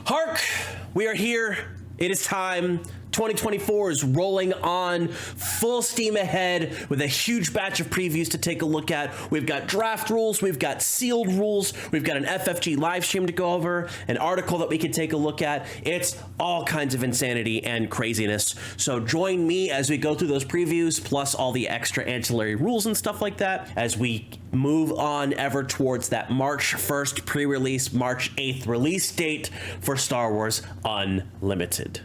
HARK, we are here. It is time. 2024 is rolling on full steam ahead with a huge batch of previews to take a look at. We've got draft rules, we've got sealed rules, we've got an FFG live stream to go over, an article that we can take a look at. It's all kinds of insanity and craziness. So join me as we go through those previews, plus all the extra ancillary rules and stuff like that, as we move on ever towards that March 1st pre-release, March 8th release date for Star Wars Unlimited.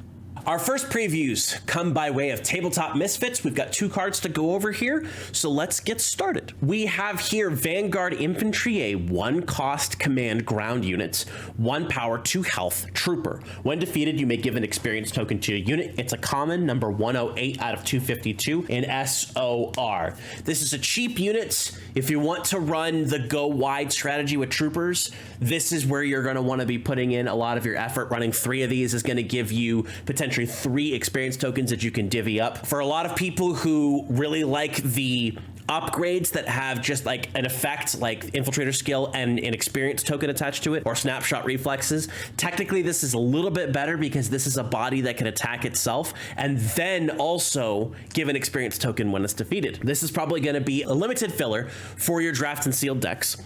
Our first previews come by way of Tabletop Misfits. We've got 2 cards to go over here, so let's get started. We have here Vanguard Infantry, a 1-cost command ground unit, 1 power, 2 health trooper. When defeated, you may give an experience token to a unit. It's a common, number 108 out of 252 in SOR. This is a cheap unit. If you want to run the go wide strategy with troopers, this is where you're going to want to be putting in a lot of your effort. Running 3 of these is going to give you potentially 3 experience tokens that you can divvy up. For a lot of people who really like the upgrades that have just like an effect like infiltrator skill and an experience token attached to it, or snapshot reflexes, technically this is a little bit better because this is a body that can attack itself and then also give an experience token when it's defeated. This is probably going to be a limited filler for your draft and sealed decks,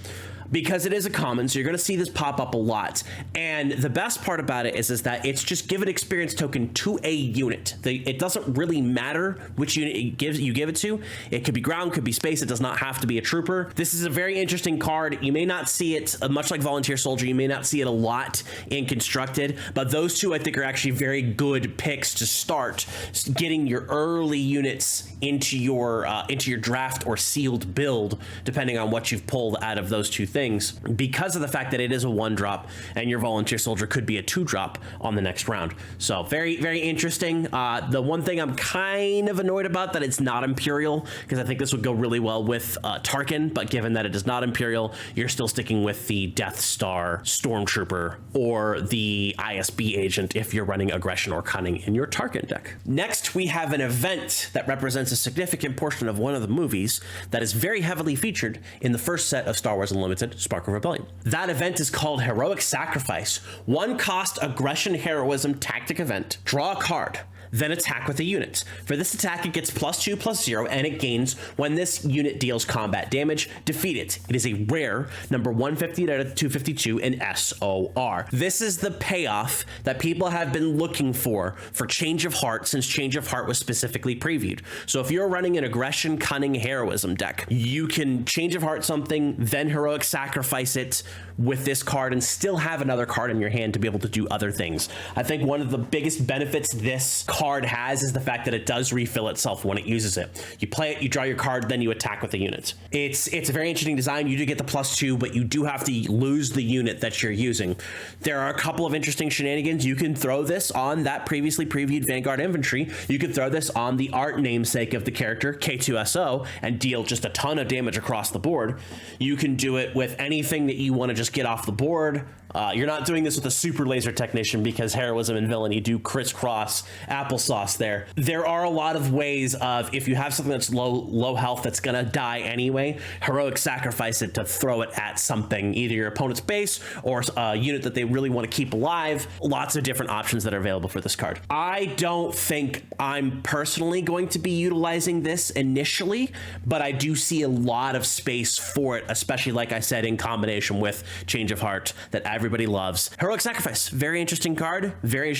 because it is a common, so you're going to see this pop up a lot. And the best part about it is that it's just give an experience token to a unit. It doesn't really matter which unit you give it to. It could be ground, could be space. It does not have to be a trooper. This is a very interesting card. You may not see it, much like Volunteer Soldier, you may not see it a lot in Constructed, but those 2 I think are actually very good picks to start getting your early units into your draft or sealed build, depending on what you've pulled out of those 2 things, because of the fact that it is a 1-drop and your Volunteer Soldier could be a 2-drop on the next round. So very, very interesting. The one thing I'm kind of annoyed about that it's not Imperial, because I think this would go really well with Tarkin, but given that it is not Imperial, you're still sticking with the Death Star Stormtrooper or the ISB agent if you're running Aggression or Cunning in your Tarkin deck. Next, we have an event that represents a significant portion of one of the movies that is very heavily featured in the first set of Star Wars Unlimited, Spark of Rebellion. That event is called Heroic Sacrifice. 1-cost aggression heroism tactic event. Draw a card, then attack with a unit. For this attack, it gets +2/+0, and it gains when this unit deals combat damage. Defeat it. It is a rare, number 150 out of 252 in SOR. This is the payoff that people have been looking for Change of Heart, since Change of Heart was specifically previewed. So if you're running an aggression, cunning, heroism deck, you can Change of Heart something, then Heroic Sacrifice it with this card and still have another card in your hand to be able to do other things. I think one of the biggest benefits this card has is the fact that it does refill itself when it uses it. You play it, you draw your card, then you attack with the unit. It's a very interesting design. You do get the +2, but you do have to lose the unit that you're using. There are a couple of interesting shenanigans. You can throw this on that previously previewed Vanguard Infantry. You could throw this on the art namesake of the character, K2SO, and deal just a ton of damage across the board. You can do it with anything that you want to just get off the board. You're not doing this with a super laser technician because heroism and villainy do crisscross applesauce there. There are a lot of ways of, if you have something that's low health that's gonna die anyway, heroic sacrifice it to throw it at something, either your opponent's base or a unit that they really want to keep alive. Lots of different options that are available for this card. I don't think I'm personally going to be utilizing this initially, but I do see a lot of space for it, especially like I said, in combination with Change of Heart that everybody loves. Heroic Sacrifice, very interesting card, very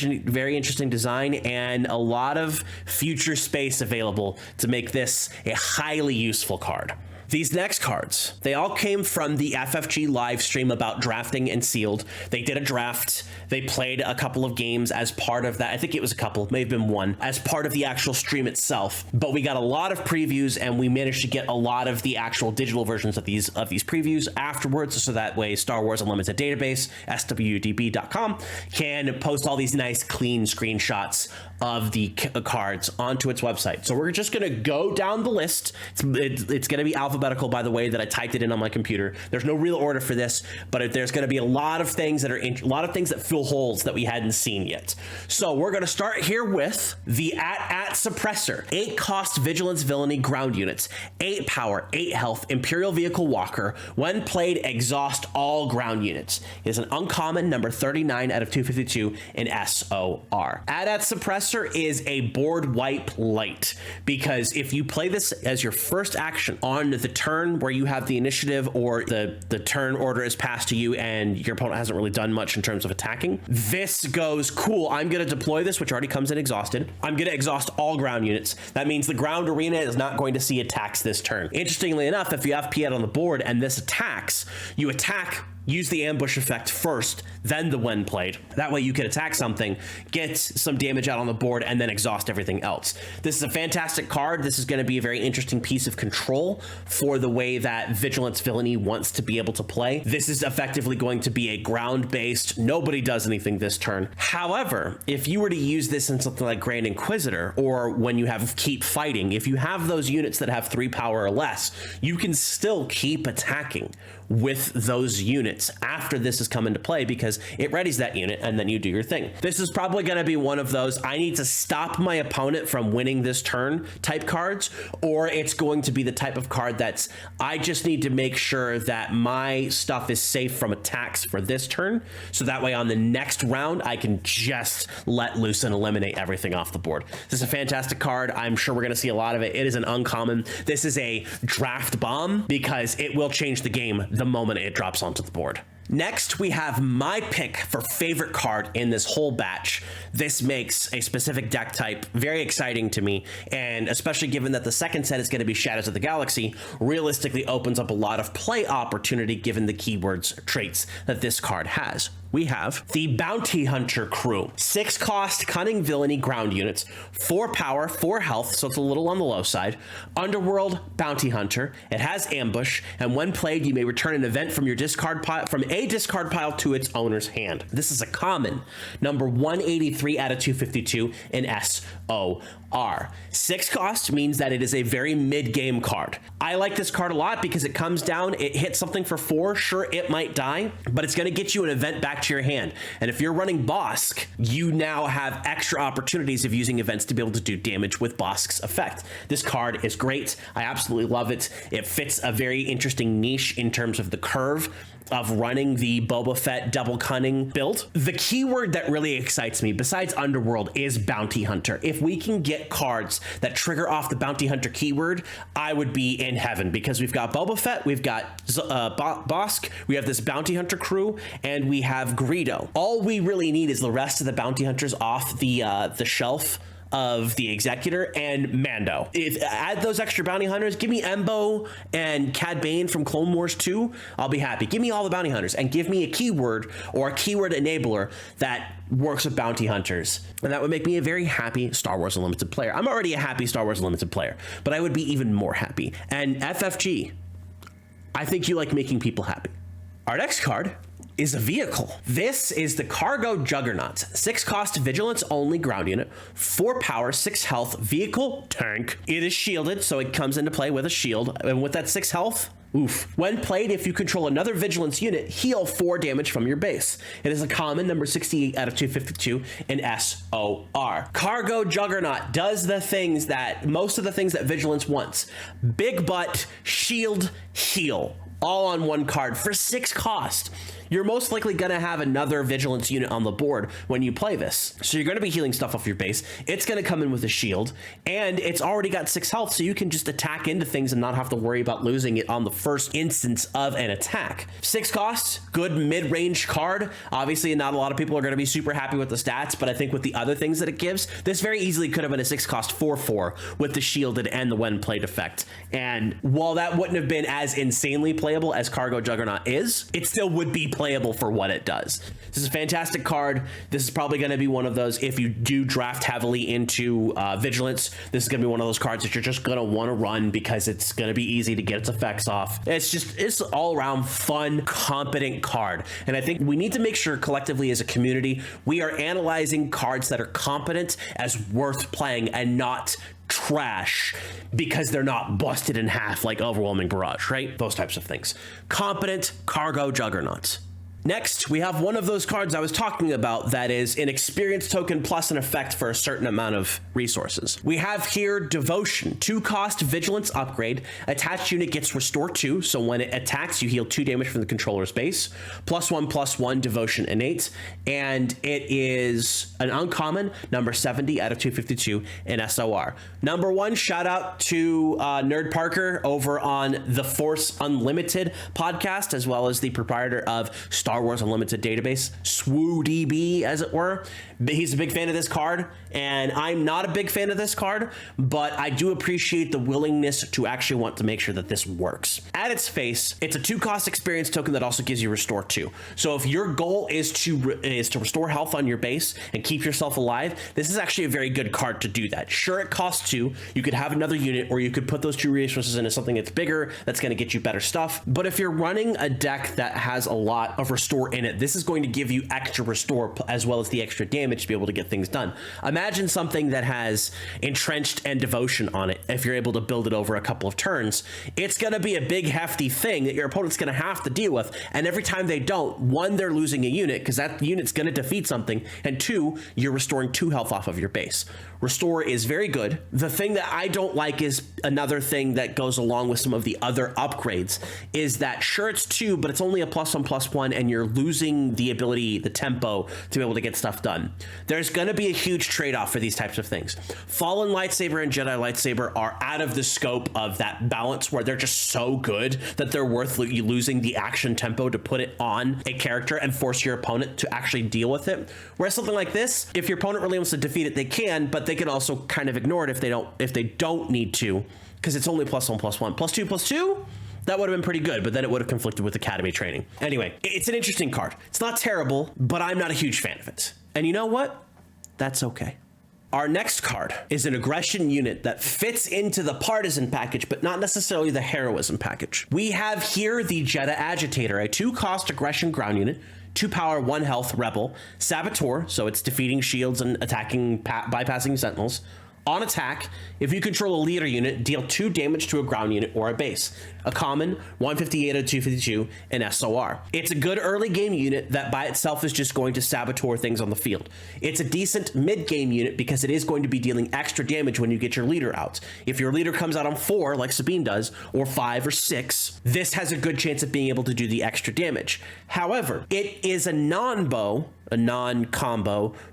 interesting design, and a lot of future space available to make this a highly useful card. These next cards, they all came from the FFG live stream about drafting and sealed. They did a draft. They played a couple of games as part of that. I think it was a couple, may have been one, as part of the actual stream itself. But we got a lot of previews, and we managed to get a lot of the actual digital versions of these previews afterwards, so that way Star Wars Unlimited database, SWDB.com, can post all these nice clean screenshots of the cards onto its website. So we're just going to go down the list. It's going to be alphabetical, by the way, that I typed it in on my computer. There's no real order for this, but there's going to be a lot of things that fill holes that we hadn't seen yet. So we're going to start here with the at suppressor. 8 cost vigilance villainy ground units, 8 power, 8 health, Imperial Vehicle Walker. When played, exhaust all ground units. It is an uncommon, number 39 out of 252 in SOR. At suppressor is a board wipe light, because if you play this as your first action on the turn where you have the initiative or the turn order is passed to you and your opponent hasn't really done much in terms of attacking, this goes, cool, I'm going to deploy this, which already comes in exhausted. I'm going to exhaust all ground units. That means the ground arena is not going to see attacks this turn. Interestingly enough, if you have Piet on the board and this attacks, you attack, use the ambush effect first, then the when played. That way you can attack something, get some damage out on the board, and then exhaust everything else. This is a fantastic card. This is going to be a very interesting piece of control for the way that Vigilance Villainy wants to be able to play. This is effectively going to be a ground-based, nobody does anything this turn. However, if you were to use this in something like Grand Inquisitor, or when you have Keep Fighting, if you have those units that have 3 power or less, you can still keep attacking with those units after this has come into play, because it readies that unit and then you do your thing. This is probably going to be one of those I need to stop my opponent from winning this turn type cards, or it's going to be the type of card that's I just need to make sure that my stuff is safe from attacks for this turn, so that way on the next round I can just let loose and eliminate everything off the board. This is a fantastic card. I'm sure we're going to see a lot of it. It is an uncommon. This is a draft bomb because it will change the game the moment it drops onto the board. Next, we have my pick for favorite card in this whole batch. This makes a specific deck type very exciting to me, and especially given that the second set is going to be Shadows of the Galaxy, realistically opens up a lot of play opportunity given the keywords traits that this card has. We have the Bounty Hunter crew. 6 cost Cunning Villainy ground units, 4 power, 4 health, so it's a little on the low side. Underworld Bounty Hunter. It has ambush, and when played, you may return an event from your discard pile to its owner's hand. This is a common, number 183 out of 252 in SOR. 6 cost means that it is a very mid-game card. I like this card a lot because it comes down, it hits something for 4. Sure, it might die, but it's going to get you an event back to your hand. And if you're running Bosk, you now have extra opportunities of using events to be able to do damage with Bosk's effect. This card is great. I absolutely love it. It fits a very interesting niche in terms of the curve of running the Boba Fett double cunning build. The keyword that really excites me, besides Underworld, is Bounty Hunter. If we can get cards that trigger off the Bounty Hunter keyword, I would be in heaven, because we've got Boba Fett, we've got Bosk, we have this Bounty Hunter crew, and we have Greedo. All we really need is the rest of the Bounty Hunters off the shelf of the Executor and Mando. Add those extra bounty hunters, give me Embo and Cad Bane from Clone Wars 2, I'll be happy. Give me all the bounty hunters and give me a keyword or a keyword enabler that works with bounty hunters, and that would make me a very happy Star Wars Unlimited player. I'm already a happy Star Wars Unlimited player, but I would be even more happy. And FFG, I think you like making people happy. Our next card is a vehicle. This is the Cargo Juggernaut. 6 cost vigilance only ground unit, 4 power, 6 health, vehicle tank. It is shielded, so it comes into play with a shield, and with that 6 health, oof. When played, if you control another vigilance unit, heal 4 damage from your base. It is a common, number 68 out of 252 in SOR. Cargo Juggernaut does most of the things that vigilance wants. Big butt, shield, heal, all on one card for 6 cost. You're most likely going to have another vigilance unit on the board when you play this. So you're going to be healing stuff off your base. It's going to come in with a shield, and it's already got 6 health, so you can just attack into things and not have to worry about losing it on the first instance of an attack. 6 costs, good mid-range card. Obviously, not a lot of people are going to be super happy with the stats, but I think with the other things that it gives, this very easily could have been a 6 cost 4/4 with the shielded and the when played effect. And while that wouldn't have been as insanely played playable as Cargo Juggernaut is, it still would be playable for what it does. This is a fantastic card. This is probably going to be one of those, if you do draft heavily into Vigilance, this is going to be one of those cards that you're just going to want to run because it's going to be easy to get its effects off. It's all around fun, competent card. And I think we need to make sure collectively as a community, we are analyzing cards that are competent as worth playing and not trash because they're not busted in half like Overwhelming Barrage, right? Those types of things. Competent Cargo Juggernauts. Next, we have one of those cards I was talking about that is an experience token plus an effect for a certain amount of resources. We have here Devotion, 2-cost Vigilance upgrade. Attached unit gets Restore 2, so when it attacks, you heal 2 damage from the controller's base. +1/+1 Devotion innate, and it is an uncommon, number 70 out of 252 in SOR. Number 1, shout out to Nerd Parker over on the Force Unlimited podcast, as well as the proprietor of Star Wars Unlimited database, SWUDB, as it were. He's a big fan of this card, and I'm not a big fan of this card, but I do appreciate the willingness to actually want to make sure that this works. At its face, it's a 2-cost experience token that also gives you Restore 2. So if your goal is to restore health on your base and keep yourself alive, this is actually a very good card to do that. Sure, it costs 2. You could have another unit, or you could put those 2 resources into something that's bigger, that's going to get you better stuff. But if you're running a deck that has a lot of Restore in it, this is going to give you extra Restore as well as the extra damage to be able to get things done. Imagine something that has Entrenched and Devotion on it. If you're able to build it over a couple of turns, it's going to be a big hefty thing that your opponent's going to have to deal with. And every time they don't, 1, they're losing a unit because that unit's going to defeat something, and 2, you're restoring 2 health off of your base. Restore is very good. The thing that I don't like is another thing that goes along with some of the other upgrades is that sure, it's 2, but it's only a +1/+1, and you're losing the ability, the tempo to be able to get stuff done. There's going to be a huge trade-off for these types of things. Fallen Lightsaber and Jedi Lightsaber are out of the scope of that balance where they're just so good that they're worth you losing the action tempo to put it on a character and force your opponent to actually deal with it. Whereas something like this, if your opponent really wants to defeat it, they can, but they can also kind of ignore it if they don't need to, because it's only +1/+1. +2/+2, that would have been pretty good, but then it would have conflicted with Academy training. Anyway, it's an interesting card. It's not terrible, but I'm not a huge fan of it. And you know what? That's okay. Our next card is an aggression unit that fits into the partisan package, but not necessarily the heroism package. We have here the Jedha Agitator, a 2-cost aggression ground unit, 2 power, 1 health rebel, Saboteur, so it's defeating shields and attacking, bypassing sentinels. On attack, if you control a leader unit, deal 2 damage to a ground unit or a base. A common, 158 out of 252 in SOR. It's a good early game unit that by itself is just going to saboteur things on the field. It's a decent mid game unit because it is going to be dealing extra damage when you get your leader out. If your leader comes out on 4, like Sabine does, or 5 or 6, this has a good chance of being able to do the extra damage. However, it is a non-combo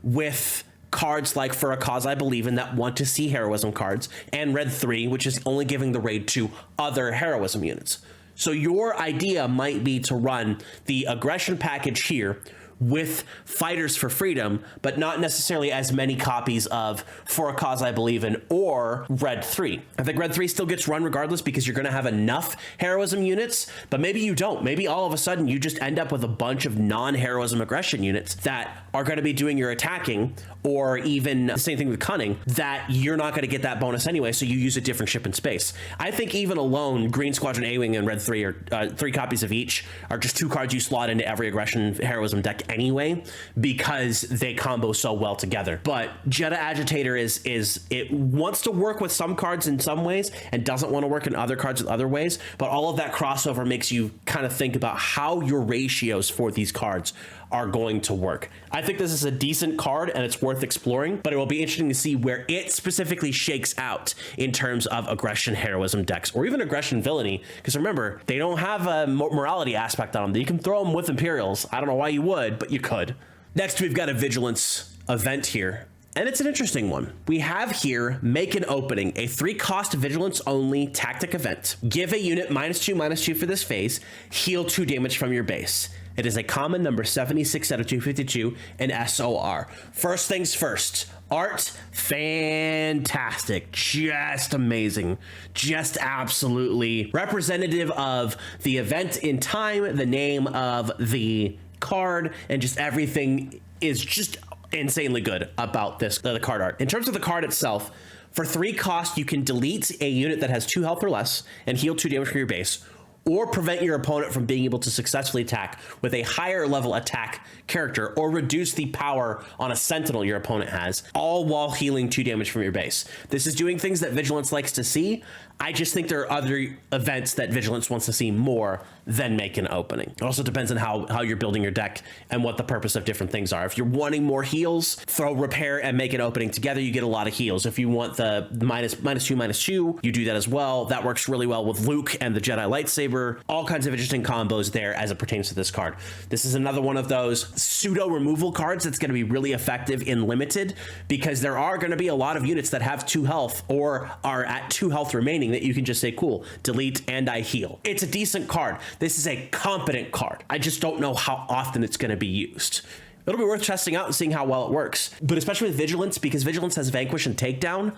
with cards like For a Cause I Believe In that want to see heroism cards, and Red 3, which is only giving the raid to other heroism units. So your idea might be to run the aggression package here with Fighters for Freedom, but not necessarily as many copies of For a Cause I Believe In or Red 3. I think Red 3 still gets run regardless because you're going to have enough heroism units, but maybe you don't. Maybe all of a sudden you just end up with a bunch of non-heroism aggression units that are going to be doing your attacking, or even the same thing with Cunning, that you're not going to get that bonus anyway, so you use a different ship in space. I think even alone, Green Squadron A-Wing and Red 3 are 3 copies of each, are just 2 cards you slot into every aggression heroism deck anyway, because they combo so well together. But Jedha Agitator it wants to work with some cards in some ways and doesn't want to work in other cards in other ways, but all of that crossover makes you kind of think about how your ratios for these cards are going to work. I think this is a decent card and it's worth exploring, but it will be interesting to see where it specifically shakes out in terms of aggression heroism decks, or even aggression villainy, because remember, they don't have a morality aspect on them. You can throw them with Imperials. I don't know why you would, but you could. Next, we've got a Vigilance event here, and it's an interesting one. We have here Make an Opening, a 3-cost Vigilance only tactic event. Give a unit -2/-2 for this phase, heal 2 damage from your base. It is a common number 76 out of 252 in SOR. First things first, art, fantastic, just amazing, just absolutely representative of the event in time, the name of the card, and just everything is just insanely good about this, the card art. In terms of the card itself, for 3 cost, you can delete a unit that has 2 health or less and heal 2 damage from your base, or prevent your opponent from being able to successfully attack with a higher level attack character, or reduce the power on a sentinel your opponent has, all while healing 2 damage from your base. This is doing things that Vigilance likes to see. I just think there are other events that Vigilance wants to see more than make an opening. It also depends on how you're building your deck and what the purpose of different things are. If you're wanting more heals, throw repair and make an opening together, you get a lot of heals. If you want the -2/-2, you do that as well. That works really well with Luke and the Jedi lightsaber. All kinds of interesting combos there as it pertains to this card. This is another one of those pseudo removal cards that's going to be really effective in limited, because there are going to be a lot of units that have 2 health or are at 2 health remaining that you can just say, cool, delete and I heal. It's a decent card. This is a competent card. I just don't know how often it's going to be used. It'll be worth testing out and seeing how well it works. But especially with Vigilance, because Vigilance has Vanquish and Takedown,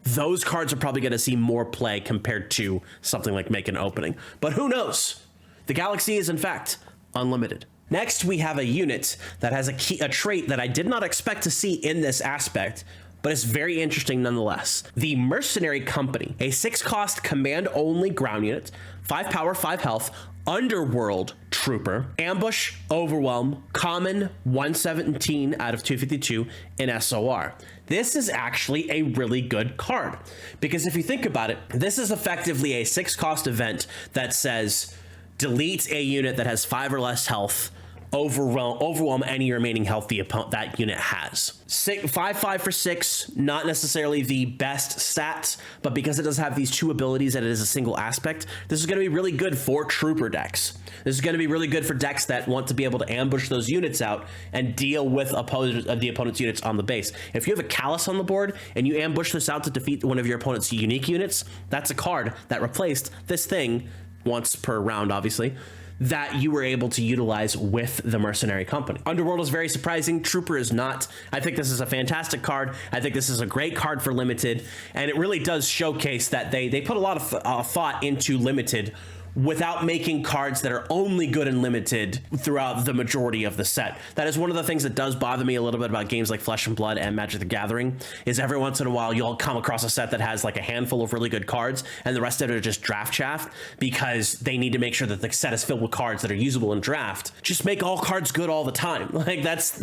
those cards are probably going to see more play compared to something like Make an Opening. But who knows? The galaxy is, in fact, unlimited. Next, we have a unit that has a trait that I did not expect to see in this aspect, but it's very interesting nonetheless. The Mercenary Company, a 6-cost command-only ground unit, 5 power, 5 health, Underworld Trooper, Ambush, Overwhelm, Common, 117 out of 252 in SOR. This is actually a really good card, because if you think about it, this is effectively a 6-cost event that says delete a unit that has 5 or less health, overwhelm any remaining health that unit has. 5/5 for 6, not necessarily the best stats, but because it does have these 2 abilities and it is a single aspect, this is going to be really good for trooper decks. This is going to be really good for decks that want to be able to ambush those units out and deal with the opponent's units on the base. If you have a Callus on the board and you ambush this out to defeat one of your opponent's unique units, that's a card that replaced this thing once per round, obviously, that you were able to utilize with the Mercenary Company. Underworld is very surprising. Trooper is not. I think this is a fantastic card. I think this is a great card for limited, and it really does showcase that they put a lot of thought into limited without making cards that are only good in limited throughout the majority of the set. That is one of the things that does bother me a little bit about games like Flesh and Blood and Magic the Gathering, is every once in a while you'll come across a set that has like a handful of really good cards and the rest of it are just draft chaff, because they need to make sure that the set is filled with cards that are usable in draft. Just make all cards good all the time. Like that's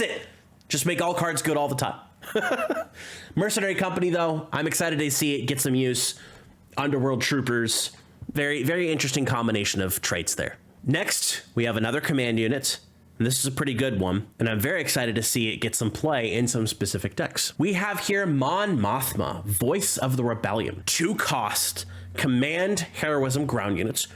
it. Just make all cards good all the time. Mercenary Company, though, I'm excited to see it get some use. Underworld Troopers, very, very interesting combination of traits there. Next, we have another command unit, and this is a pretty good one, and I'm very excited to see it get some play in some specific decks. We have here Mon Mothma, Voice of the Rebellion. 2 cost, command heroism ground units,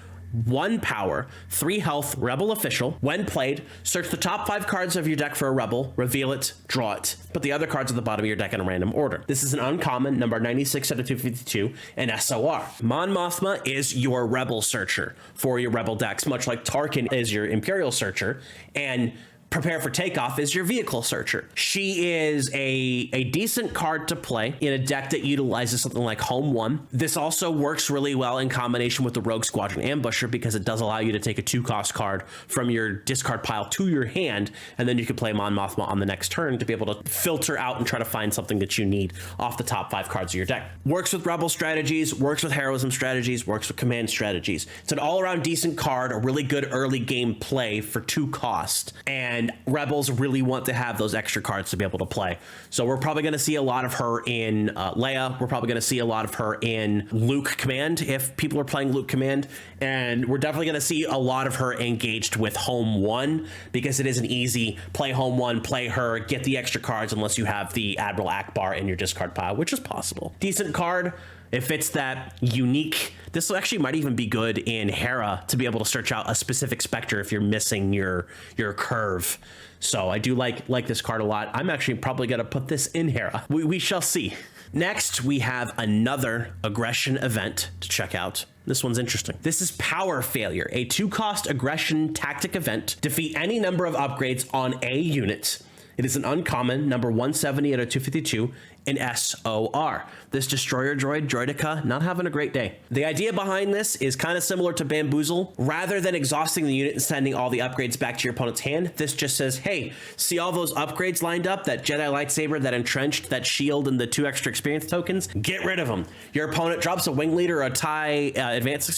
1 power, 3 health, rebel official. When played, search the top 5 cards of your deck for a rebel, reveal it, draw it. Put the other cards at the bottom of your deck in a random order. This is an uncommon, number 96 out of 252 in SOR. Mon Mothma is your rebel searcher for your rebel decks, much like Tarkin is your Imperial searcher, and Prepare for Takeoff is your vehicle searcher. She is a decent card to play in a deck that utilizes something like Home 1. This also works really well in combination with the Rogue Squadron Ambusher, because it does allow you to take a 2-cost card from your discard pile to your hand, and then you can play Mon Mothma on the next turn to be able to filter out and try to find something that you need off the top 5 cards of your deck. Works with Rebel strategies, works with Heroism strategies, works with Command strategies. It's an all-around decent card, a really good early game play for 2 cost, and Rebels really want to have those extra cards to be able to play. So we're probably going to see a lot of her in Leia. We're probably going to see a lot of her in Luke Command if people are playing Luke Command. And we're definitely going to see a lot of her engaged with Home 1, because it is an easy play Home 1, play her, get the extra cards unless you have the Admiral Akbar in your discard pile, which is possible. Decent card. If it's that unique, this actually might even be good in Hera to be able to search out a specific Spectre if you're missing your curve. So I do like this card a lot. I'm actually probably going to put this in Hera. We shall see. Next, we have another aggression event to check out. This one's interesting. This is Power Failure, a 2-cost aggression tactic event. Defeat any number of upgrades on a unit. It is an uncommon, number 170 out of 252, in SOR. This destroyer droid, Droidica, not having a great day. The idea behind this is kind of similar to Bamboozle. Rather than exhausting the unit and sending all the upgrades back to your opponent's hand, this just says, hey, see all those upgrades lined up? That Jedi lightsaber, that entrenched, that shield, and the 2 extra experience tokens? Get rid of them. Your opponent drops a wing leader or a TIE advance,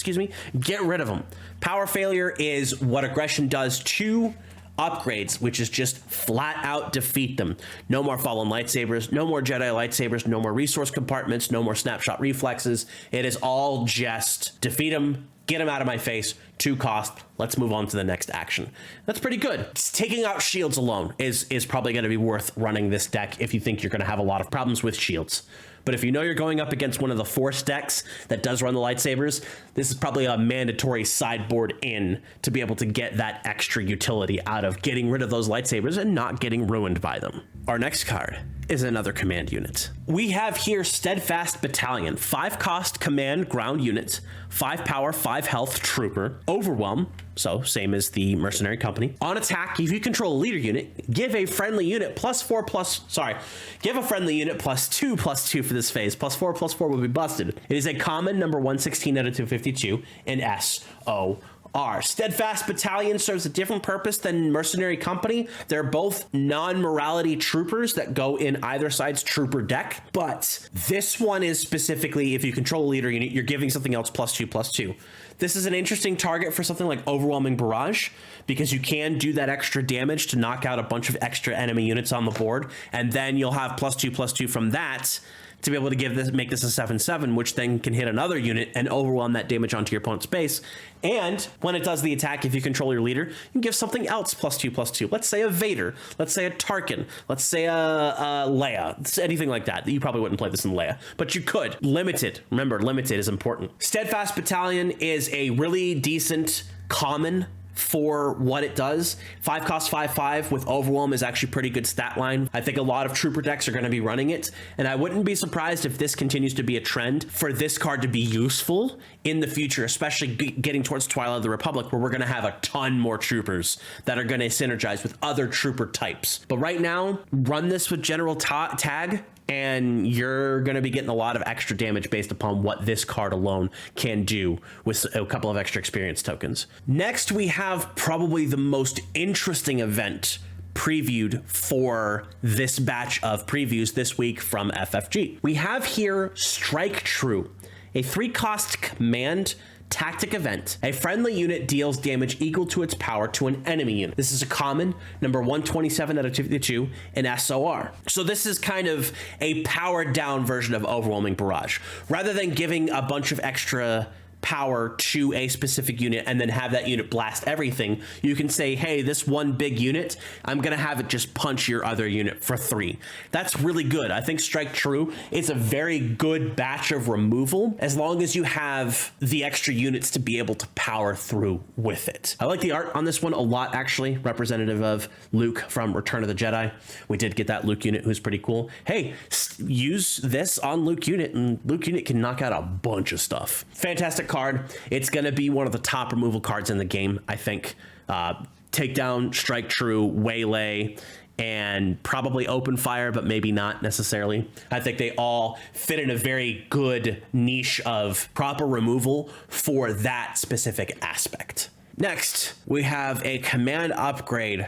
get rid of them. Power Failure is what aggression does to upgrades, which is just flat out defeat them. No more fallen lightsabers, no more Jedi lightsabers, no more resource compartments, no more snapshot reflexes. It is all just defeat them, get them out of my face, 2 cost. Let's move on to the next action. That's pretty good. Taking out shields alone is probably going to be worth running this deck if you think you're going to have a lot of problems with shields. But if you know you're going up against one of the Force decks that does run the lightsabers, this is probably a mandatory sideboard in to be able to get that extra utility out of getting rid of those lightsabers and not getting ruined by them. Our next card is another command unit. We have here Steadfast Battalion, 5-cost command ground unit, 5 power, 5 health trooper, overwhelm, so same as the Mercenary company. On attack, if you control a leader unit, give a friendly unit give a friendly unit +2/+2 for this phase. +4/+4 will be busted. It is a common, number 116 out of 252 in SOR. Steadfast Battalion serves a different purpose than Mercenary Company. They're both non-morality troopers that go in either side's trooper deck, but this one is specifically, if you control a leader unit, you're giving something else +2/+2. This is an interesting target for something like Overwhelming Barrage, because you can do that extra damage to knock out a bunch of extra enemy units on the board, and then you'll have +2/+2 from that to be able to make this a 7/7, which then can hit another unit and overwhelm that damage onto your opponent's base. And when it does the attack, if you control your leader, you can give something else +2/+2. Let's say a Vader, let's say a Tarkin, let's say a Leia, anything like that. You probably wouldn't play this in Leia, but you could. Limited. Remember, limited is important. Steadfast Battalion is a really decent common for what it does. 5 cost 5/5 with overwhelm is actually pretty good stat line. I think a lot of trooper decks are going to be running it, and I wouldn't be surprised if this continues to be a trend for this card to be useful in the future, especially getting towards Twilight of the Republic, where we're going to have a ton more troopers that are going to synergize with other trooper types. But right now, run this with General Tag, and you're going to be getting a lot of extra damage based upon what this card alone can do with a couple of extra experience tokens. Next, we have probably the most interesting event previewed for this batch of previews this week from FFG. We have here Strike True, a 3-cost command tactic event. A friendly unit deals damage equal to its power to an enemy unit. This is a common, number 127 out of 252 in SOR. So this is kind of a powered down version of Overwhelming Barrage. Rather than giving a bunch of extra power to a specific unit and then have that unit blast everything, you can say, hey, this one big unit, I'm gonna have it just punch your other unit for 3. That's really good. I think Strike True is a very good batch of removal as long as you have the extra units to be able to power through with it. I like the art on this one a lot, actually, representative of Luke from Return of the Jedi. We did get that Luke unit who's pretty cool. Hey, use this on Luke unit and Luke unit can knock out a bunch of stuff. Fantastic card. It's going to be one of the top removal cards in the game, I think. Takedown, Strike True, Waylay, and probably Open Fire, but maybe not necessarily. I think they all fit in a very good niche of proper removal for that specific aspect. Next, we have a command upgrade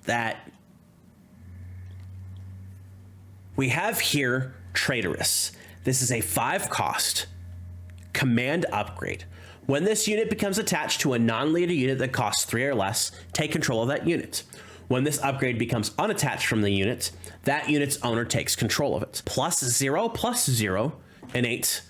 that we have here, Traitorous. This is a 5-cost command upgrade. When this unit becomes attached to a non-leader unit that costs 3 or less, take control of that unit. When this upgrade becomes unattached from the unit, that unit's owner takes control of it. +0/+0 innate.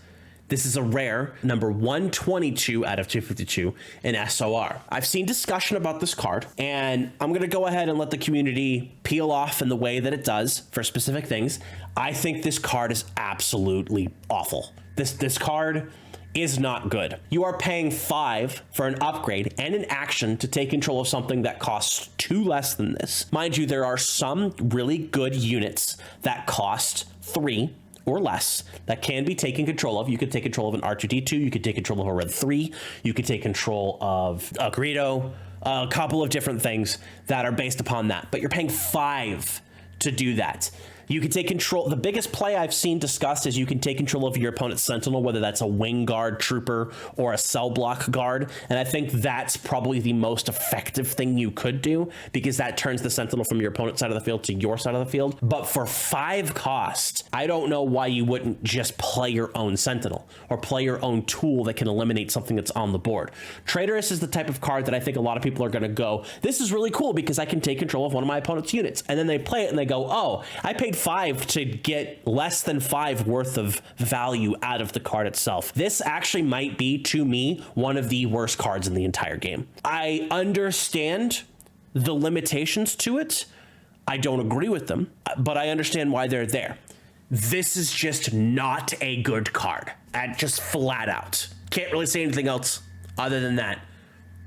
This is a rare, number 122 out of 252 in SOR. I've seen discussion about this card, and I'm going to go ahead and let the community peel off in the way that it does for specific things. I think this card is absolutely awful. This card is not good. You are paying 5 for an upgrade and an action to take control of something that costs 2 less than this. Mind you, there are some really good units that cost 3 or less that can be taken control of. You could take control of an R2-D2, you could take control of a Red 3, you could take control of a Greedo, a couple of different things that are based upon that, but you're paying 5 to do that. You can take control. The biggest play I've seen discussed is you can take control of your opponent's sentinel, whether that's a wing guard, trooper, or a cell block guard. And I think that's probably the most effective thing you could do, because that turns the sentinel from your opponent's side of the field to your side of the field. But for 5 cost, I don't know why you wouldn't just play your own sentinel or play your own tool that can eliminate something that's on the board. Traitorous is the type of card that I think a lot of people are going to go, this is really cool because I can take control of one of my opponent's units. And then they play it and they go, oh, I paid 5 to get less than 5 worth of value out of the card itself. This actually might be, to me, one of the worst cards in the entire game. I understand the limitations to it. I don't agree with them, but I understand why they're there. This is just not a good card, and just flat out. Can't really say anything else other than that.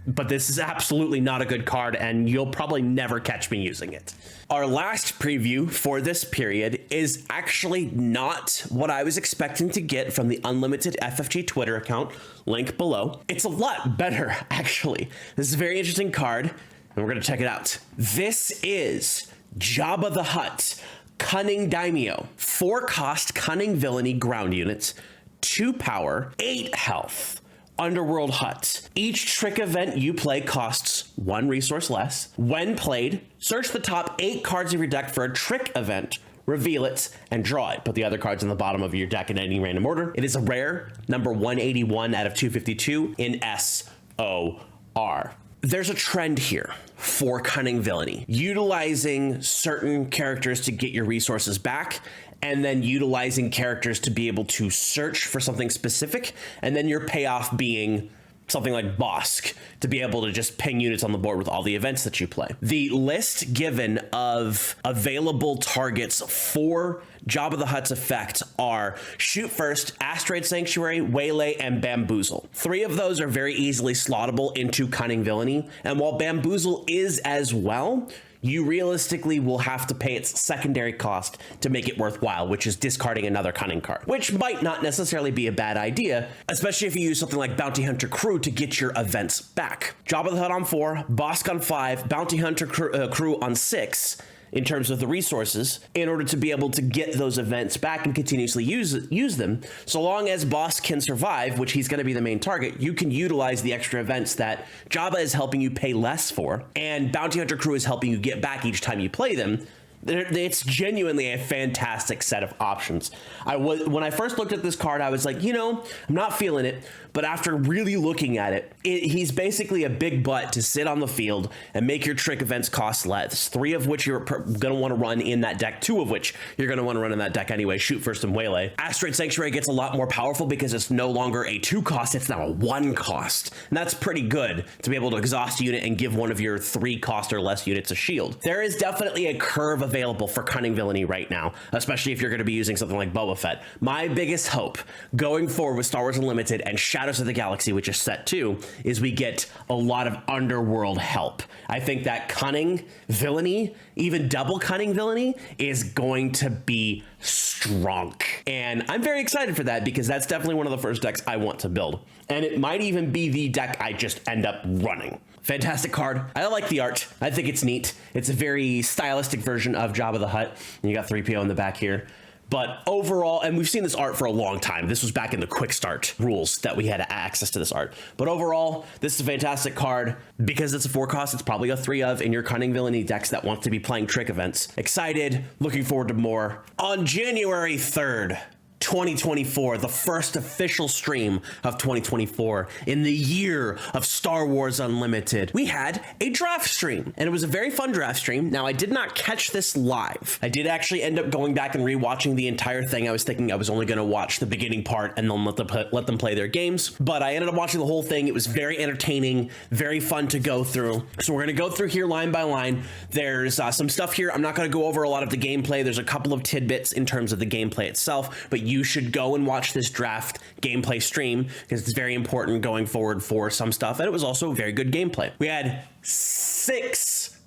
But this is absolutely not a good card, and you'll probably never catch me using it. Our last preview for this period is actually not what I was expecting to get from the Unlimited FFG Twitter account, link below. It's a lot better, actually. This is a very interesting card, and we're going to check it out. This is Jabba the Hutt, Cunning Daimyo, 4 cost Cunning Villainy ground units, 2 power, 8 health. Underworld Hut. Each trick event you play costs 1 resource less. When played, search the top 8 cards of your deck for a trick event, reveal it, and draw it. Put the other cards on the bottom of your deck in any random order. It is a rare, number 181 out of 252 in SOR. There's a trend here for Cunning Villainy, utilizing certain characters to get your resources back, and then utilizing characters to be able to search for something specific, and then your payoff being something like Bosk to be able to just ping units on the board with all the events that you play. The list given of available targets for Jabba the Hutt's effect are Shoot First, Asteroid Sanctuary, Waylay, and Bamboozle. 3 of those are very easily slottable into Cunning Villainy, and while Bamboozle is as well, you realistically will have to pay its secondary cost to make it worthwhile, which is discarding another Cunning card, which might not necessarily be a bad idea, especially if you use something like Bounty Hunter Crew to get your events back. Jabba the Hutt on 4, Bosk on 5, Bounty Hunter Crew on 6, in terms of the resources, in order to be able to get those events back and continuously use them. So long as Boss can survive, which he's going to be the main target, you can utilize the extra events that Jabba is helping you pay less for, and Bounty Hunter Crew is helping you get back each time you play them. It's genuinely a fantastic set of options. When I first looked at this card, I was like, you know, I'm not feeling it. But after really looking at it, he's basically a big butt to sit on the field and make your trick events cost less. 3 of which you're going to want to run in that deck. 2 of which you're going to want to run in that deck anyway. Shoot First and Waylay. Asteroid Sanctuary gets a lot more powerful because it's no longer a 2 cost. It's now a 1 cost. And that's pretty good to be able to exhaust a unit and give one of your 3 cost or less units a shield. There is definitely a curve available for Cunning Villainy right now, especially if you're going to be using something like Boba Fett. My biggest hope going forward with Star Wars Unlimited and Shadows of the Galaxy, which is set 2, is we get a lot of underworld help. I think that Cunning Villainy, even double Cunning Villainy, is going to be strong. And I'm very excited for that because that's definitely one of the first decks I want to build. And it might even be the deck I just end up running. Fantastic card. I like the art. I think it's neat. It's a very stylistic version of Jabba the Hutt. And you got 3PO in the back here. But overall, and we've seen this art for a long time. This was back in the quick start rules that we had access to this art. But overall, this is a fantastic card. Because it's a 4 cost, it's probably a 3 of in your Cunning Villainy decks that want to be playing trick events. Excited, looking forward to more. On January 3rd, 2024, the first official stream of 2024 in the year of Star Wars Unlimited, we had a draft stream, and it was a very fun draft stream. Now, I did not catch this live. I did actually end up going back and rewatching the entire thing. I was thinking I was only going to watch the beginning part and then let them play their games, but I ended up watching the whole thing. It was very entertaining, very fun to go through. So we're going to go through here line by line. There's some stuff here. I'm not going to go over a lot of the gameplay. There's a couple of tidbits in terms of the gameplay itself, but you should go and watch this draft gameplay stream because it's very important going forward for some stuff, and it was also very good gameplay. We had six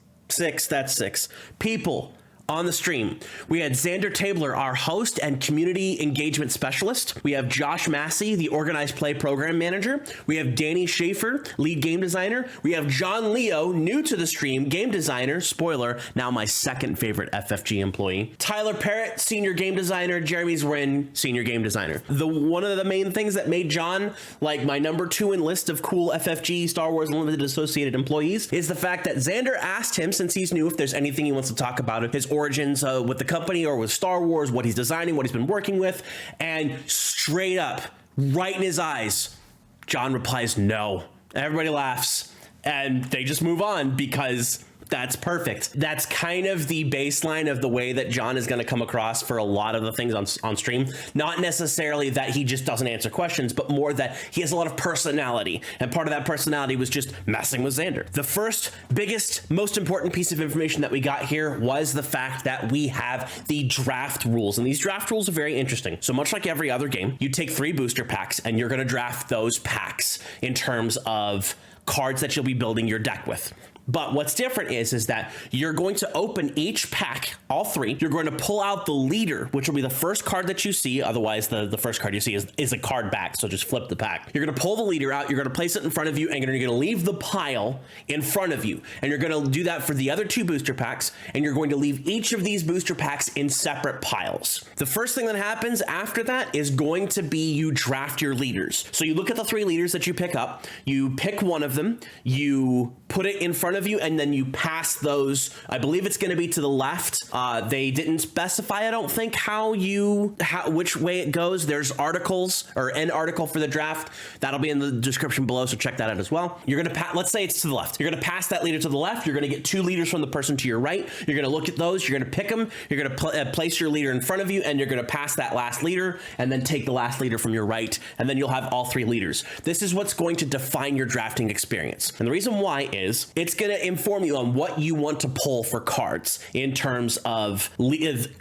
people On the stream, we had Xander Tabler, our host and community engagement specialist. We have Josh Massey, the organized play program manager. We have Danny Schaefer, lead game designer. We have John Leo, new to the stream, game designer. Spoiler, now my second favorite FFG employee. Tyler Parrott, senior game designer. Jeremy Zwin, senior game designer. One of the main things that made John like my number 2 in list of cool FFG Star Wars Unlimited associated employees is the fact that Xander asked him, since he's new, if there's anything he wants to talk about, his origins with the company or with Star Wars, what he's designing, what he's been working with, and straight up, right in his eyes, John replies no. Everybody laughs and they just move on because that's perfect. That's kind of the baseline of the way that John is going to come across for a lot of the things on stream. Not necessarily that he just doesn't answer questions, but more that he has a lot of personality. And part of that personality was just messing with Xander. The first, biggest, most important piece of information that we got here was the fact that we have the draft rules. And these draft rules are very interesting. So much like every other game, you take 3 booster packs and you're going to draft those packs in terms of cards that you'll be building your deck with. But what's different is that you're going to open each pack, all 3. You're going to pull out the leader, which will be the first card that you see. Otherwise, the first card you see is a card back. So just flip the pack. You're going to pull the leader out. You're going to place it in front of you, and you're going to leave the pile in front of you. And you're going to do that for the other 2 booster packs. And you're going to leave each of these booster packs in separate piles. The first thing that happens after that is going to be you draft your leaders. So you look at the 3 leaders that you pick up. You pick one of them. You put it in front of you, and then you pass those. I believe it's going to be to the left. They didn't specify, I don't think, which way it goes. There's articles or an article for the draft that'll be in the description below, so check that out as well. You're going to let's say it's to the left. You're going to pass that leader to the left. You're going to get 2 leaders from the person to your right. You're going to look at those. You're going to pick them. You're going to place your leader in front of you, and you're going to pass that last leader, and then take the last leader from your right, and then you'll have all 3 leaders. This is what's going to define your drafting experience. And the reason why is it's going to inform you on what you want to pull for cards in terms of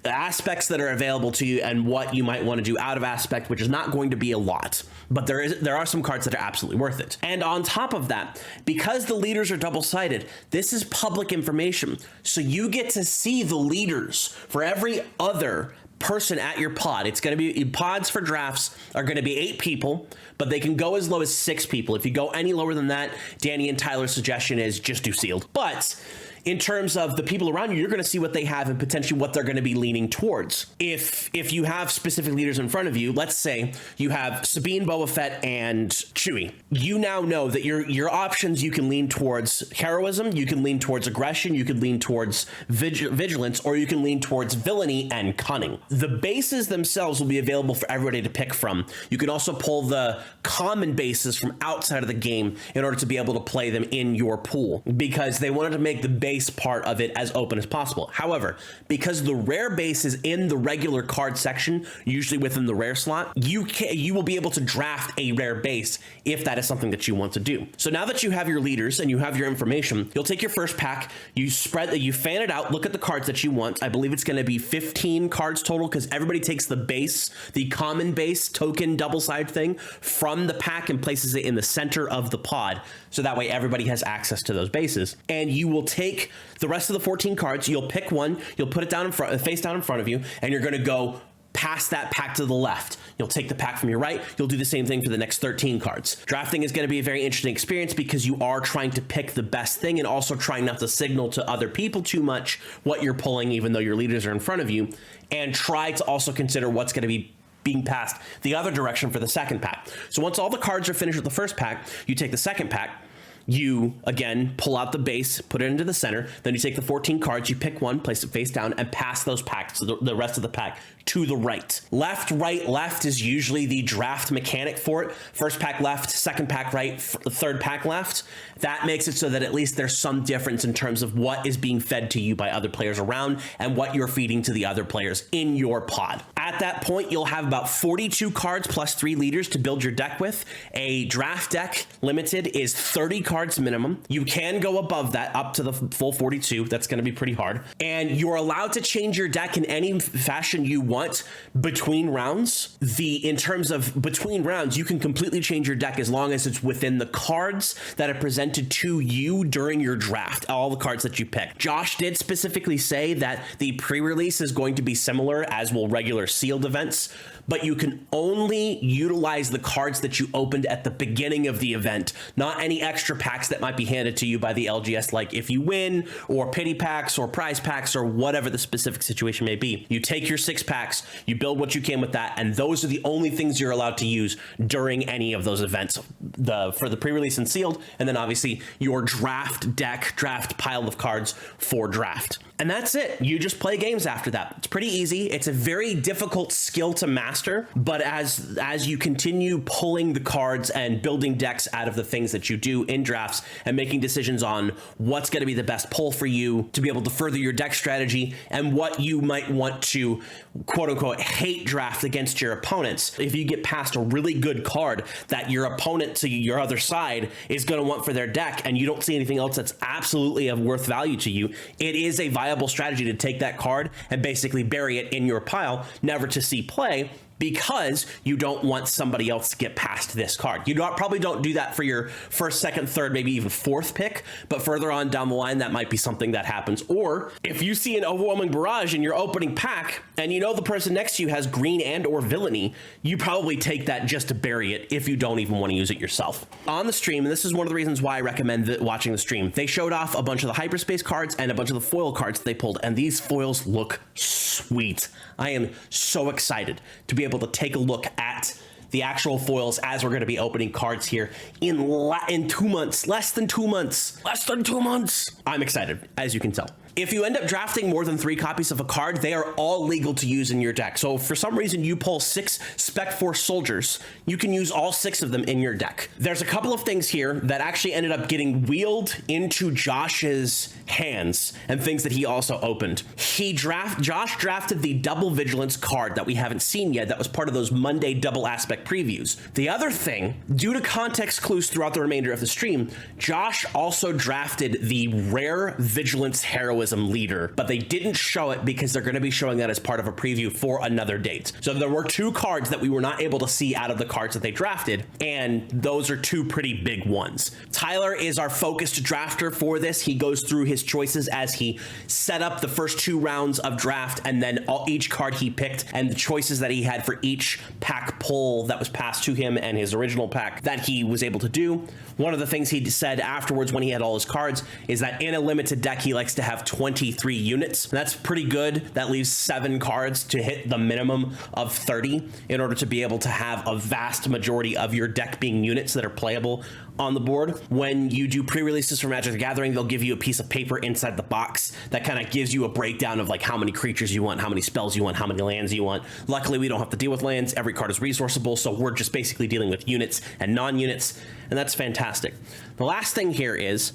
aspects that are available to you and what you might want to do out of aspect, which is not going to be a lot, but there are some cards that are absolutely worth it. And on top of that, because the leaders are double-sided, this is public information. So you get to see the leaders for every other person at your pod. It's going to be pods for drafts are going to be 8 people, but they can go as low as 6 people. If you go any lower than that, Danny and Tyler's suggestion is just do sealed. But in terms of the people around you, you're going to see what they have and potentially what they're going to be leaning towards. If you have specific leaders in front of you, let's say you have Sabine, Boba Fett, and Chewie, you now know that your options, you can lean towards heroism, you can lean towards aggression, you can lean towards vigilance, or you can lean towards villainy and cunning. The bases themselves will be available for everybody to pick from. You can also pull the common bases from outside of the game in order to be able to play them in your pool, because they wanted to make the base part of it as open as possible. However, because the rare base is in the regular card section, usually within the rare slot, you will be able to draft a rare base if that is something that you want to do. So now that you have your leaders and you have your information, you'll take your first pack, you fan it out, look at the cards that you want. I believe it's going to be 15 cards total, because everybody takes the base, the common base token double side thing from the pack and places it in the center of the pod. So that way everybody has access to those bases. And you will take the rest of the 14 cards, you'll pick one, you'll put it down in front, face down in front of you, and you're going to go pass that pack to the left. You'll take the pack from your right. You'll do the same thing for the next 13 cards. Drafting is going to be a very interesting experience because you are trying to pick the best thing and also trying not to signal to other people too much what you're pulling, even though your leaders are in front of you, and try to also consider what's going to be being passed the other direction for the second pack. So once all the cards are finished with the first pack, you take the second pack, you again pull out the base, put it into the center, then you take the 14 cards, you pick one, place it face down, and pass those packs to the rest of the pack to the right. Left, right, left is usually the draft mechanic for it. First pack left, second pack right, third pack left. That makes it so that at least there's some difference in terms of what is being fed to you by other players around and what you're feeding to the other players in your pod. At that point, you'll have about 42 cards plus 3 leaders to build your deck with. A draft deck limited is 30 cards minimum. You can go above that up to the full 42. That's going to be pretty hard. And you're allowed to change your deck in any fashion you want between rounds. In terms of between rounds, you can completely change your deck as long as it's within the cards that are presented to you during your draft, all the cards that you pick. Josh did specifically say that the pre-release is going to be similar as will regular sealed events, but you can only utilize the cards that you opened at the beginning of the event, not any extra packs that might be handed to you by the LGS, like if you win, or pity packs, or prize packs, or whatever the specific situation may be. You take your 6 packs, you build what you can with that, and those are the only things you're allowed to use during any of those events, for the pre-release and sealed, and then obviously your draft deck, draft pile of cards for draft. And that's it. You just play games after that. It's pretty easy. It's a very difficult skill to master, but as you continue pulling the cards and building decks out of the things that you do in drafts and making decisions on what's going to be the best pull for you to be able to further your deck strategy and what you might want to quote unquote hate draft against your opponents. If you get past a really good card that your opponent to your other side is going to want for their deck and you don't see anything else that's absolutely of worth value to you, it is a viable strategy to take that card and basically bury it in your pile, never to see play, because you don't want somebody else to get past this card. You probably don't do that for your first, second, third, maybe even fourth pick, but further on down the line, that might be something that happens. Or if you see an overwhelming barrage in your opening pack and you know the person next to you has green and or villainy, you probably take that just to bury it if you don't even want to use it yourself. On the stream, and this is one of the reasons why I recommend watching the stream, they showed off a bunch of the hyperspace cards and a bunch of the foil cards they pulled, and these foils look sweet. I am so excited to be able to take a look at the actual foils as we're going to be opening cards here in 2 months, less than 2 months. I'm excited, as you can tell. If you end up drafting more than 3 copies of a card, they are all legal to use in your deck. So if for some reason you pull 6 Spec Force soldiers, you can use all 6 of them in your deck. There's a couple of things here that actually ended up getting wheeled into Josh's hands and things that he also opened. Josh drafted the double Vigilance card that we haven't seen yet that was part of those Monday double aspect previews. The other thing, due to context clues throughout the remainder of the stream, Josh also drafted the rare Vigilance Heroism leader, but they didn't show it because they're going to be showing that as part of a preview for another date. So there were 2 cards that we were not able to see out of the cards that they drafted, and those are 2 pretty big ones. Tyler is our focused drafter for this. He goes through his choices as he set up the first 2 rounds of draft, and then each card he picked and the choices that he had for each pack pull that was passed to him and his original pack that he was able to do. One of the things he said afterwards when he had all his cards is that in a limited deck, he likes to have 23 units. That's pretty good. That leaves 7 cards to hit the minimum of 30 in order to be able to have a vast majority of your deck being units that are playable on the board. When you do pre-releases for Magic the Gathering, they'll give you a piece of paper inside the box that kind of gives you a breakdown of like how many creatures you want, how many spells you want, how many lands you want. Luckily, we don't have to deal with lands. Every card is resourceable, so we're just basically dealing with units and non-units, and that's fantastic. The last thing here is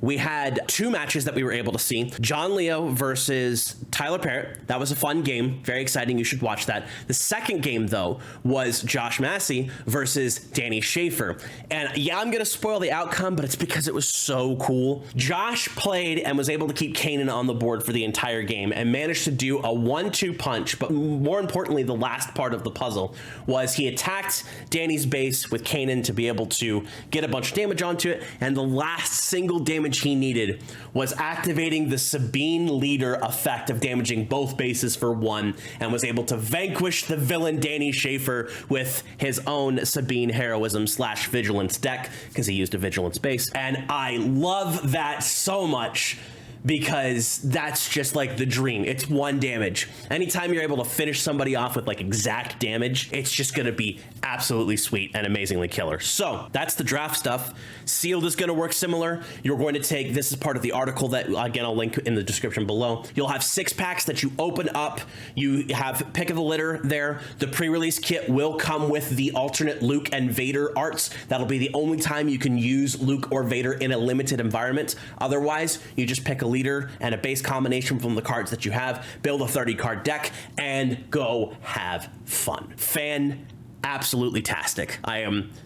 we had 2 matches that we were able to see. John Leo versus Tyler Parrott. That was a fun game. Very exciting. You should watch that. The second game, though, was Josh Massey versus Danny Schaefer. And yeah, I'm going to spoil the outcome, but it's because it was so cool. Josh played and was able to keep Kanan on the board for the entire game and managed to do a 1-2 punch. But more importantly, the last part of the puzzle was he attacked Danny's base with Kanan to be able to get a bunch of damage onto it. And the last single damage he needed was activating the Sabine leader effect of damaging both bases for 1, and was able to vanquish the villain Danny Schaefer with his own Sabine heroism / vigilance deck, because he used a vigilance base. And I love that so much, because that's just like the dream. It's 1 damage. Anytime you're able to finish somebody off with like exact damage, it's just going to be absolutely sweet and amazingly killer. So that's the draft stuff. Sealed is going to work similar. You're going to take, this is part of the article that, again, I'll link in the description below. You'll have 6 packs that you open up. You have pick of the litter there. The pre-release kit will come with the alternate Luke and Vader arts. That'll be the only time you can use Luke or Vader in a limited environment. Otherwise, you just pick a leader and a base combination from the cards that you have, build a 30 card deck, and go have fun. Absolutely tastic.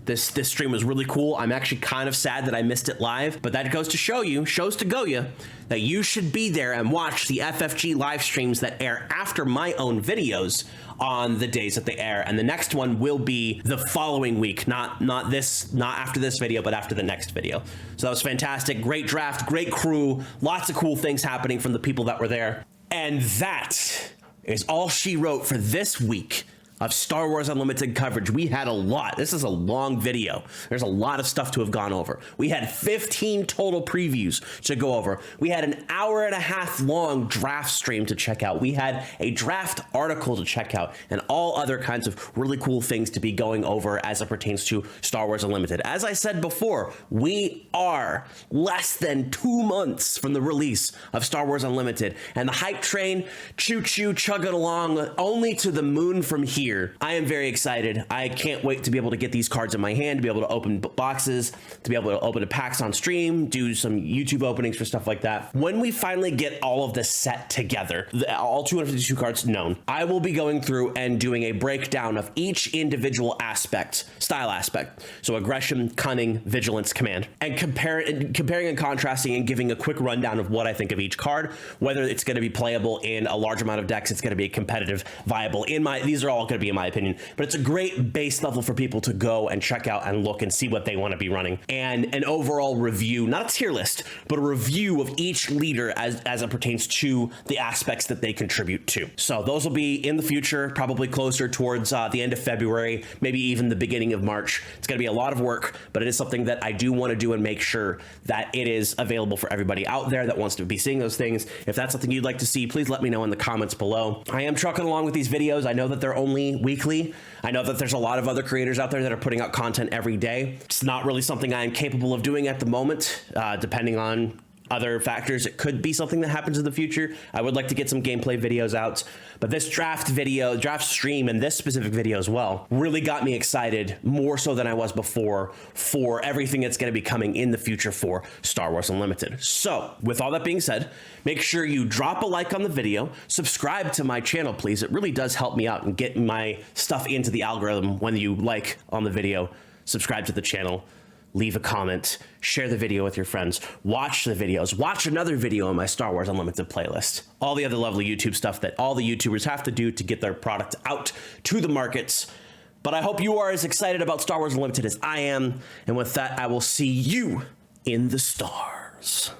This stream was really cool. I'm actually kind of sad that I missed it live, but that goes to shows to go you, that you should be there and watch the FFG live streams that air after my own videos on the days that they air. And the next one will be the following week, not after this video, but after the next video. So that was fantastic. Great draft, great crew, lots of cool things happening from the people that were there. And that is all she wrote for this week of Star Wars Unlimited coverage. We had a lot. This is a long video. There's a lot of stuff to have gone over. We had 15 total previews to go over. We had an hour-and-a-half long draft stream to check out. We had a draft article to check out, and all other kinds of really cool things to be going over as it pertains to Star Wars Unlimited. As I said before, we are less than 2 months from the release of Star Wars Unlimited, and the hype train, choo-choo, chugging along only to the moon from here. I am very excited. I can't wait to be able to get these cards in my hand, to be able to open boxes, to be able to open packs on stream, do some YouTube openings for stuff like that. When we finally get all of this set together, all 252 cards known, I will be going through and doing a breakdown of each individual style aspect. So aggression, cunning, vigilance, command, and comparing and contrasting and giving a quick rundown of what I think of each card, whether it's going to be playable in a large amount of decks, it's going to be competitive, viable. These are all going to be in my opinion, but it's a great base level for people to go and check out and look and see what they want to be running, and an overall review, not a tier list, but a review of each leader as it pertains to the aspects that they contribute to. So those will be in the future, probably closer towards the end of February, maybe even the beginning of March. It's going to be a lot of work, but it is something that I do want to do and make sure that it is available for everybody out there that wants to be seeing those things. If that's something you'd like to see, please let me know in the comments below. I am trucking along with these videos. I know that they're only weekly. I know that there's a lot of other creators out there that are putting out content every day. It's not really something I am capable of doing at the moment, depending on other factors. It could be something that happens in the future. I would like to get some gameplay videos out, but this draft stream, and this specific video as well, really got me excited, more so than I was before, for everything that's going to be coming in the future for Star Wars Unlimited. So with all that being said, make sure you drop a like on the video, subscribe to my channel, please. It really does help me out and get my stuff into the algorithm when you like on the video, subscribe to the channel, leave a comment, share the video with your friends, watch the videos, watch another video on my Star Wars Unlimited playlist, all the other lovely YouTube stuff that all the YouTubers have to do to get their product out to the markets. But I hope you are as excited about Star Wars Unlimited as I am. And with that, I will see you in the stars.